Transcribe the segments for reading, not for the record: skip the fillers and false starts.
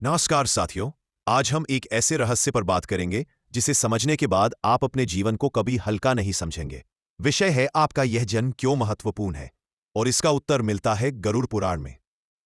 नमस्कार साथियों। आज हम एक ऐसे रहस्य पर बात करेंगे जिसे समझने के बाद आप अपने जीवन को कभी हल्का नहीं समझेंगे। विषय है आपका यह जन्म क्यों महत्वपूर्ण है, और इसका उत्तर मिलता है गरुड़ पुराण में।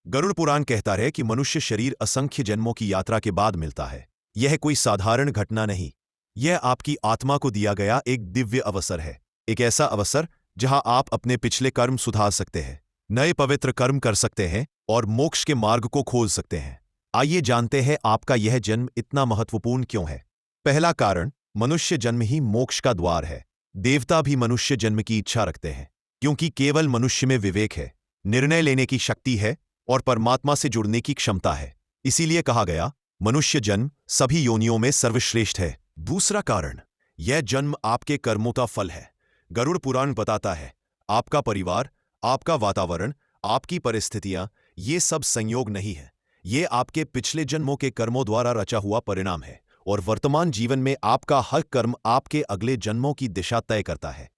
गरुड़ पुराण कहता है कि मनुष्य शरीर असंख्य जन्मों की यात्रा के बाद मिलता है। यह कोई साधारण घटना नहीं, यह आपकी आत्मा को दिया गया एक दिव्य अवसर है। एक ऐसा अवसर जहां आप अपने पिछले कर्म सुधार सकते हैं, नए पवित्र कर्म कर सकते हैं और मोक्ष के मार्ग को खोज सकते हैं। आइए जानते हैं आपका यह जन्म इतना महत्वपूर्ण क्यों है। पहला कारण, मनुष्य जन्म ही मोक्ष का द्वार है। देवता भी मनुष्य जन्म की इच्छा रखते हैं, क्योंकि केवल मनुष्य में विवेक है, निर्णय लेने की शक्ति है और परमात्मा से जुड़ने की क्षमता है। इसीलिए कहा गया, मनुष्य जन्म सभी योनियों में सर्वश्रेष्ठ है। दूसरा कारण, यह जन्म आपके कर्मों का फल है। गरुड़ पुराण बताता है, आपका परिवार, आपका वातावरण, आपकी परिस्थितियां, ये सब संयोग नहीं है। ये आपके पिछले जन्मों के कर्मों द्वारा रचा हुआ परिणाम है, और वर्तमान जीवन में आपका हर कर्म आपके अगले जन्मों की दिशा तय करता है।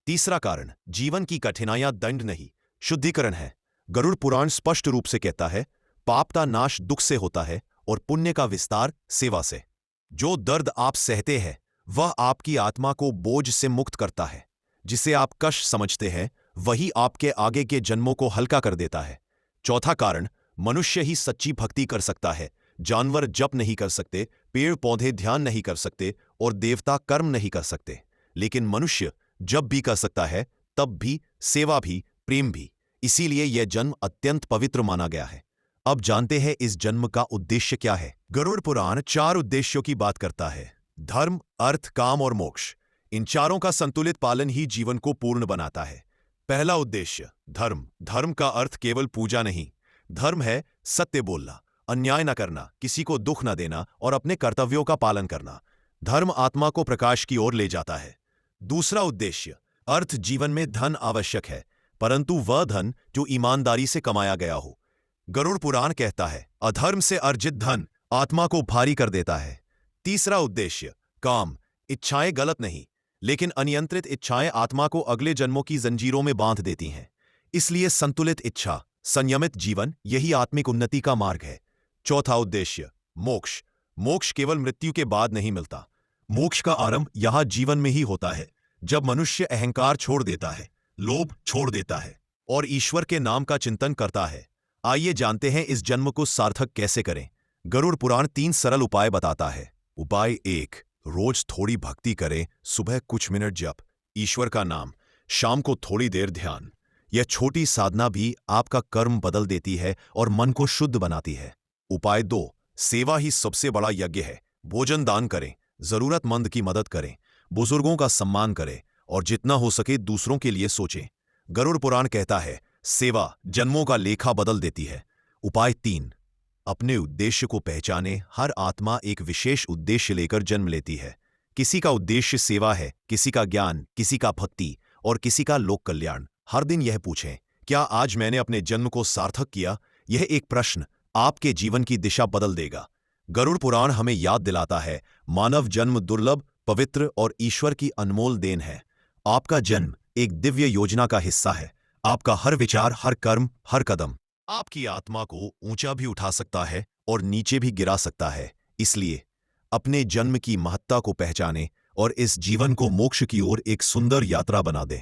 तीसरा कारण, जीवन की कठिनाइयां दंड नहीं, शुद्धिकरण है। गरुड़ पुराण स्पष्ट रूप से कहता है, पाप का नाश दुख से होता है और पुण्य का विस्तार सेवा से। जो दर्द आप सहते हैं वह आपकी आत्मा को बोझ से मुक्त करता है। जिसे आप कष्ट समझते हैं वही आपके आगे के जन्मों को हल्का कर देता है। चौथा कारण, मनुष्य ही सच्ची भक्ति कर सकता है। जानवर जप नहीं कर सकते, पेड़ पौधे ध्यान नहीं कर सकते और देवता कर्म नहीं कर सकते, लेकिन मनुष्य जब भी कर सकता है, तब भी, सेवा भी, प्रेम भी। इसीलिए यह जन्म अत्यंत पवित्र माना गया है। अब जानते हैं इस जन्म का उद्देश्य क्या है। गरुड़ पुराण 4 उद्देश्यों की बात करता है: धर्म, अर्थ, काम और मोक्ष। इन चारों का संतुलित पालन ही जीवन को पूर्ण बनाता है। पहला उद्देश्य, धर्म। धर्म का अर्थ केवल पूजा नहीं। धर्म है सत्य बोलना, अन्याय न करना, किसी को दुख न देना और अपने कर्तव्यों का पालन करना। धर्म आत्मा को प्रकाश की ओर ले जाता है। दूसरा उद्देश्य, अर्थ। जीवन में धन आवश्यक है, परंतु वह धन जो ईमानदारी से कमाया गया हो। गरुड़ पुराण कहता है, अधर्म से अर्जित धन आत्मा को भारी कर देता है। तीसरा उद्देश्य, काम। इच्छाएं गलत नहीं, लेकिन अनियंत्रित इच्छाएं आत्मा को अगले जन्मों की जंजीरों में बांध देती हैं। इसलिए संतुलित इच्छा, संयमित जीवन, यही आत्मिक उन्नति का मार्ग है। चौथा उद्देश्य, मोक्ष। मोक्ष केवल मृत्यु के बाद नहीं मिलता। मोक्ष का आरंभ यहां जीवन में ही होता है, जब मनुष्य अहंकार छोड़ देता है, लोभ छोड़ देता है और ईश्वर के नाम का चिंतन करता है। आइए जानते हैं इस जन्म को सार्थक कैसे करें। गरुड़ पुराण 3 सरल उपाय बताता है। उपाय 1, रोज थोड़ी भक्ति करें। सुबह कुछ मिनट जप, ईश्वर का नाम, शाम को थोड़ी देर ध्यान। यह छोटी साधना भी आपका कर्म बदल देती है और मन को शुद्ध बनाती है। उपाय 2, सेवा ही सबसे बड़ा यज्ञ है। भोजन दान करें, जरूरतमंद की मदद करें, बुजुर्गों का सम्मान करें और जितना हो सके दूसरों के लिए सोचें। गरुड़ पुराण कहता है, सेवा जन्मों का लेखा बदल देती है। उपाय 3, अपने उद्देश्य को पहचाने। हर आत्मा एक विशेष उद्देश्य लेकर जन्म लेती है। किसी का उद्देश्य सेवा है, किसी का ज्ञान, किसी का भक्ति और किसी का लोक कल्याण। हर दिन यह पूछें, क्या आज मैंने अपने जन्म को सार्थक किया? यह एक प्रश्न आपके जीवन की दिशा बदल देगा। गरुड़ पुराण हमें याद दिलाता है, मानव जन्म दुर्लभ, पवित्र और ईश्वर की अनमोल देन है। आपका जन्म एक दिव्य योजना का हिस्सा है। आपका हर विचार, हर कर्म, हर कदम आपकी आत्मा को ऊंचा भी उठा सकता है और नीचे भी गिरा सकता है। इसलिए अपने जन्म की महत्ता को पहचानें और इस जीवन को मोक्ष की ओर एक सुंदर यात्रा बना दें।